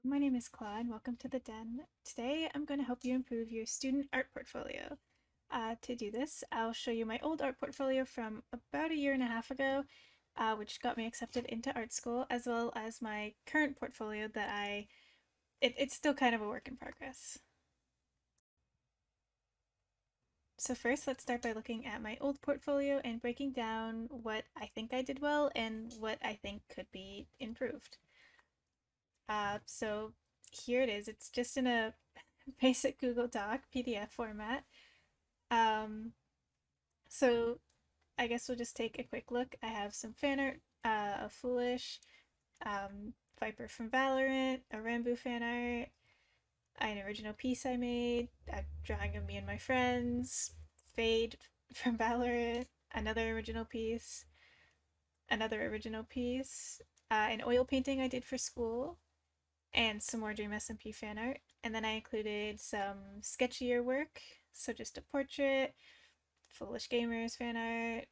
My name is Claude. Welcome to the Den. Today I'm going to help you improve your student art portfolio. To do this, I'll show you my old art portfolio from about a year and a half ago, which got me accepted into art school, as well as my current portfolio that it's still kind of a work in progress. So first, let's start by looking at my old portfolio and breaking down what I think I did well and what I think could be improved. So here it is. It's just in a basic Google Doc PDF format. Um, so I guess we'll just take a quick look. I have some fan art of Foolish, Viper from Valorant, a Rambo fan art, an original piece I made, a drawing of me and my friends, Fade from Valorant, another original piece, an oil painting I did for school, and some more Dream SMP fan art. And then I included some sketchier work, so just a portrait, Foolish Gamers fan art,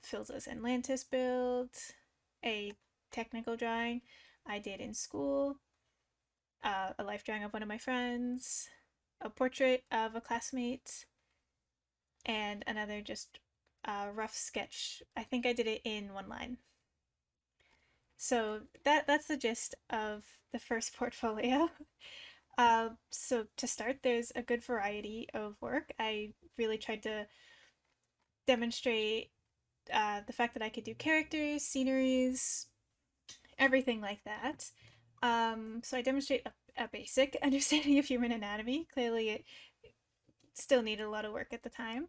Philza's Atlantis build, a technical drawing I did in school, a life drawing of one of my friends, a portrait of a classmate, and another just rough sketch. I think I did it in one line. So that's the gist of the first portfolio. So to start, there's a good variety of work. I really tried to demonstrate the fact that I could do characters, sceneries, everything like that. So I demonstrate a basic understanding of human anatomy. Clearly, it still needed a lot of work at the time.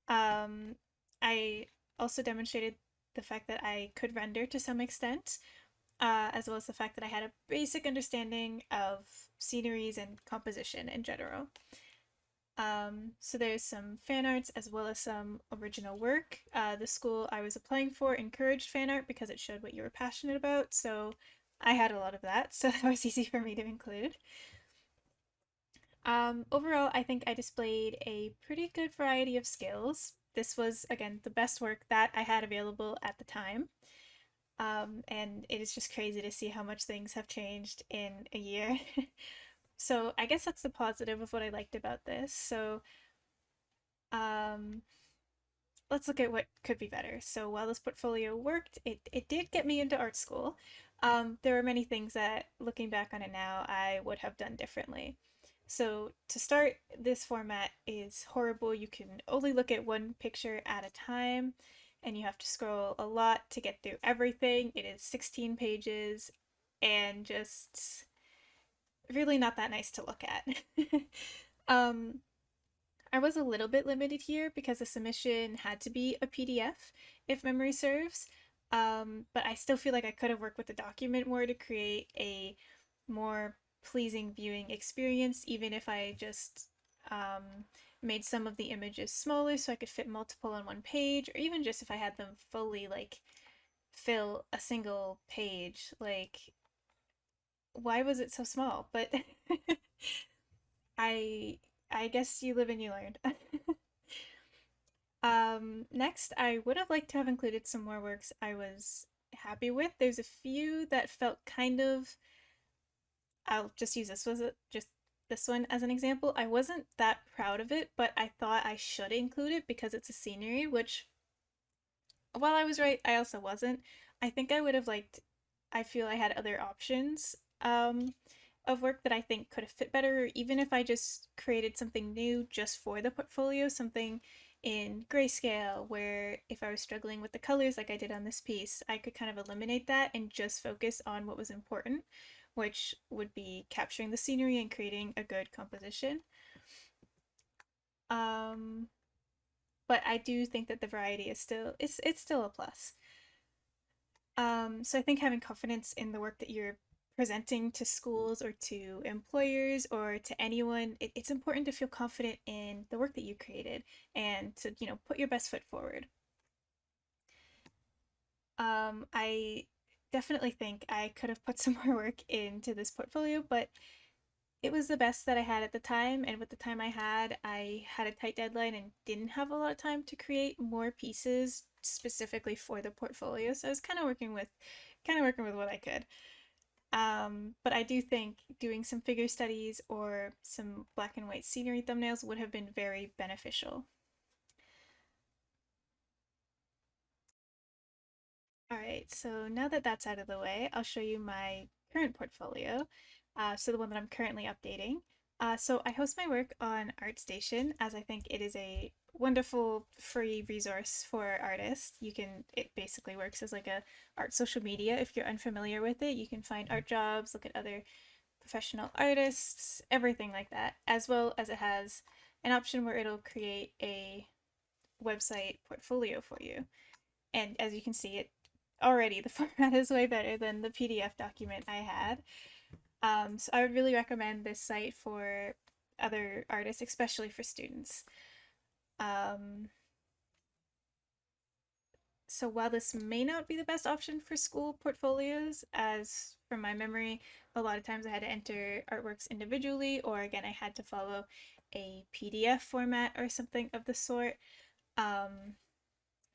Um, I also demonstrated the fact that I could render to some extent, as well as the fact that I had a basic understanding of sceneries and composition in general. So there's some fan arts as well as some original work. The school I was applying for encouraged fan art because it showed what you were passionate about, so I had a lot of that, so that was easy for me to include. Overall, I think I displayed a pretty good variety of skills. This was, again, the best work that I had available at the time. And it is just crazy to see how much things have changed in a year. So I guess that's the positive of what I liked about this. So um, let's look at what could be better. So while this portfolio worked, it did get me into art school. There were many things that, looking back on it now, I would have done differently. So to start, this format is horrible. You can only look at one picture at a time, and you have to scroll a lot to get through everything. It is 16 pages and just really not that nice to look at. um, I was a little bit limited here because the submission had to be a PDF, if memory serves. But I still feel like I could have worked with the document more to create a more pleasing viewing experience, even if I just made some of the images smaller so I could fit multiple on one page, or even just if I had them fully like fill a single page. Like, why was it so small? But I I guess you live and you learn. Next, I would have liked to have included some more works I was happy with. There's a few that felt kind of. I'll just use just this one as an example. I wasn't that proud of it, but I thought I should include it because it's a scenery, which, while I was right, I also wasn't. I think I would have liked. I feel I had other options of work that I think could have fit better, or even if I just created something new just for the portfolio, something in grayscale, where if I was struggling with the colors like I did on this piece, I could kind of eliminate that and just focus on what was important, which would be capturing the scenery and creating a good composition. Um, but I do think that the variety is still it's still a plus. So I think having confidence in the work that you're presenting to schools or to employers or to anyone, it's important to feel confident in the work that you created and to, put your best foot forward. I definitely think I could have put some more work into this portfolio, but it was the best that I had at the time. And with the time I had a tight deadline and didn't have a lot of time to create more pieces specifically for the portfolio. So I was kind of working with what I could. But I do think doing some figure studies or some black and white scenery thumbnails would have been very beneficial. All right, so now that that's out of the way, I'll show you my current portfolio. So the one that I'm currently updating. So I host my work on ArtStation, as I think it is a wonderful free resource for artists. It basically works as like a art social media. If you're unfamiliar with it, you can find art jobs, look at other professional artists, everything like that, as well as it has an option where it'll create a website portfolio for you. And as you can see, it already the format is way better than the PDF document I had. So I would really recommend this site for other artists, especially for students. Um, so while this may not be the best option for school portfolios, as from my memory, a lot of times I had to enter artworks individually, or again, I had to follow a PDF format or something of the sort. Um,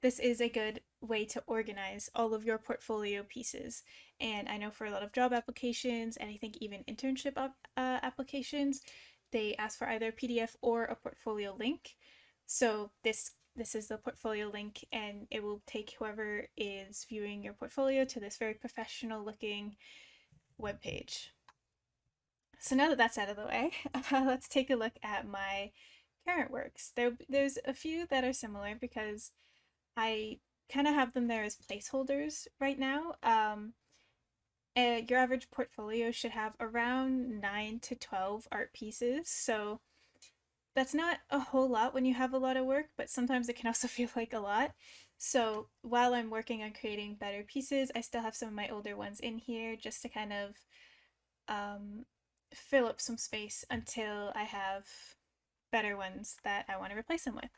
this is a good way to organize all of your portfolio pieces. And I know for a lot of job applications, and I think even internship applications, they ask for either a PDF or a portfolio link. So this is the portfolio link, and it will take whoever is viewing your portfolio to this very professional looking web page. So now that that's out of the way, let's take a look at my current works. There's a few that are similar because I kind of have them there as placeholders right now. Your average portfolio should have around 9 to 12 art pieces, so that's not a whole lot when you have a lot of work, but sometimes it can also feel like a lot. So while I'm working on creating better pieces, I still have some of my older ones in here just to kind of um, fill up some space until I have better ones that I want to replace them with.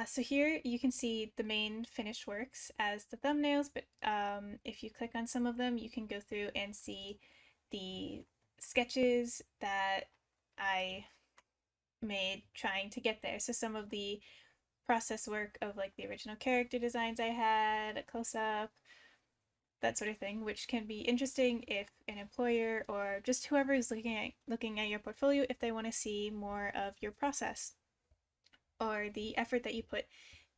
So here you can see the main finished works as the thumbnails, but if you click on some of them, you can go through and see the sketches that I made trying to get there. So some of the process work of like the original character designs I had, a close-up, that sort of thing, which can be interesting if an employer or just whoever is looking at your portfolio, if they want to see more of your process or the effort that you put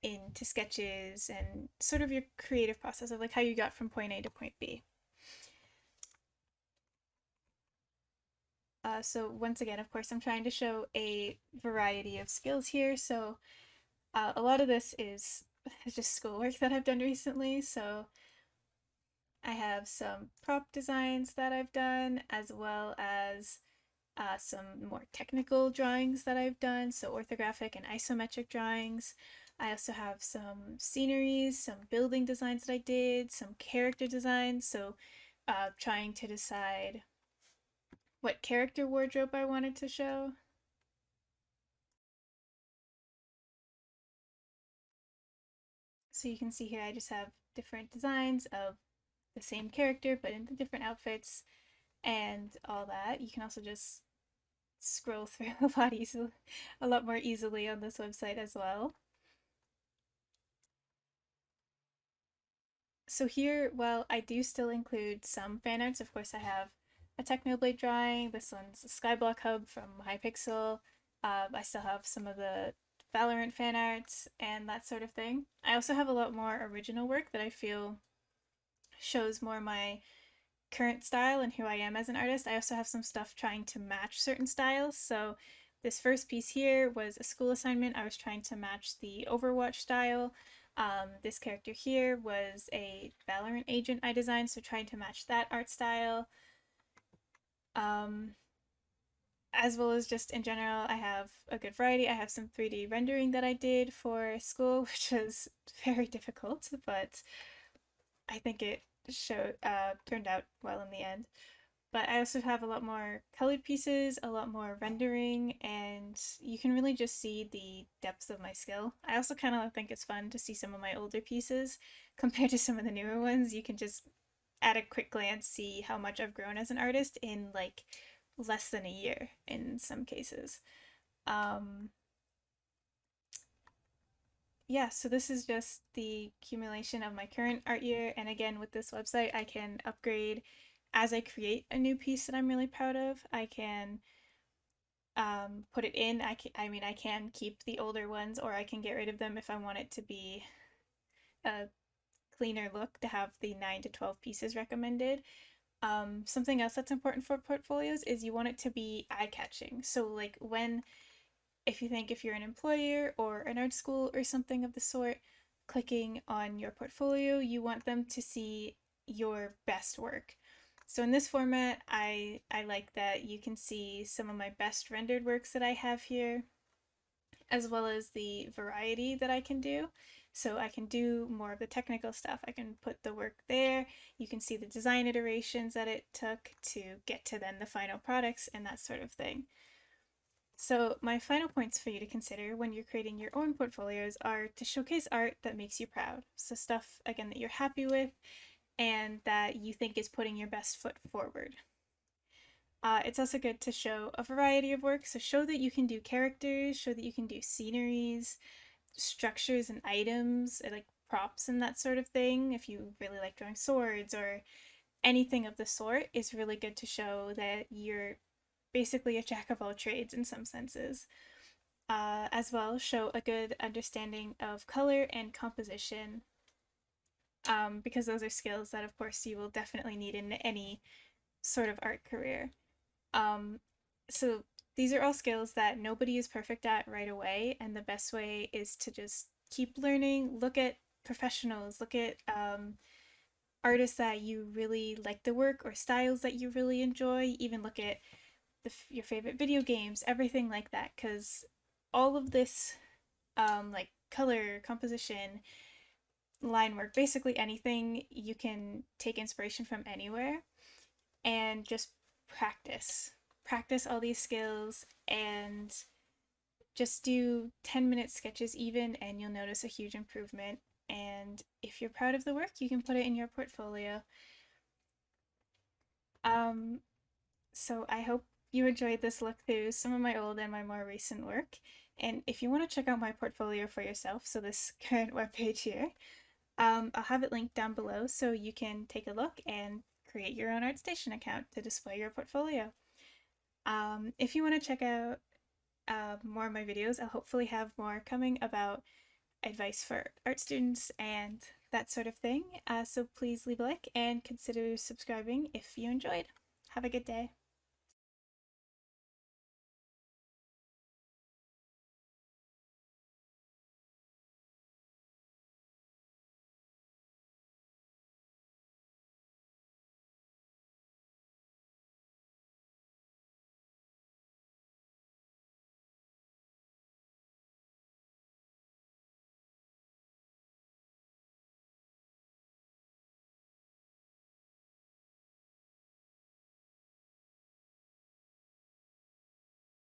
into sketches and sort of your creative process of like how you got from point A to point B. So once again, of course, I'm trying to show a variety of skills here. So a lot of this is just schoolwork that I've done recently. So I have some prop designs that I've done, as well as some more technical drawings that I've done, so orthographic and isometric drawings. I also have some sceneries, some building designs that I did, some character designs, so trying to decide what character wardrobe I wanted to show. So you can see here I just have different designs of the same character but in the different outfits and all that. You can also just scroll through a lot more easily on this website as well. So here, well, I do still include some fan arts. Of course, I have a Technoblade drawing. This one's a Skyblock Hub from Hypixel. I still have some of the Valorant fan arts and that sort of thing. I also have a lot more original work that I feel shows more my current style and who I am as an artist. I also have some stuff trying to match certain styles. So this first piece here was a school assignment. I was trying to match the Overwatch style. This character here was a Valorant agent I designed, so trying to match that art style. Um, as well as just in general, I have a good variety. I have some 3D rendering that I did for school, which was very difficult, but I think it turned out well in the end. But I also have a lot more colored pieces, a lot more rendering, and you can really just see the depth of my skill. I also kind of think it's fun to see some of my older pieces compared to some of the newer ones. You can just, at a quick glance, see how much I've grown as an artist in like less than a year in some cases. Um, yeah, so this is just the accumulation of my current art year. And again, with this website, I can upgrade as I create a new piece that I'm really proud of. I can put it in. I can keep the older ones, or I can get rid of them if I want it to be a cleaner look, to have the 9 to 12 pieces recommended. Something else that's important for portfolios is you want it to be eye catching. So, like, if you're an employer or an art school or something of the sort, clicking on your portfolio, you want them to see your best work. So in this format, I like that you can see some of my best rendered works that I have here, as well as the variety that I can do. So I can do more of the technical stuff. I can put the work there. You can see the design iterations that it took to get to then the final products and that sort of thing. So my final points for you to consider when you're creating your own portfolios are to showcase art that makes you proud. So stuff, again, that you're happy with and that you think is putting your best foot forward. It's also good to show a variety of work. So show that you can do characters, show that you can do sceneries, structures and items, like props and that sort of thing. If you really like drawing swords or anything of the sort, is really good to show that you're basically a jack of all trades in some senses. As well, show a good understanding of color and composition, because those are skills that, of course, you will definitely need in any sort of art career. Um, so these are all skills that nobody is perfect at right away, and the best way is to just keep learning, look at professionals, look at artists that you really like the work or styles that you really enjoy, even look at your favorite video games, everything like that, because all of this, like color, composition, line work, basically anything, you can take inspiration from anywhere and just practice. Practice all these skills and just do 10-minute sketches even, and you'll notice a huge improvement. And if you're proud of the work, you can put it in your portfolio. Um, so I hope you enjoyed this look through some of my old and my more recent work. And if you want to check out my portfolio for yourself, so this current webpage here, I'll have it linked down below so you can take a look and create your own ArtStation account to display your portfolio. If you want to check out more of my videos, I'll hopefully have more coming about advice for art students and that sort of thing. So please leave a like and consider subscribing if you enjoyed. Have a good day.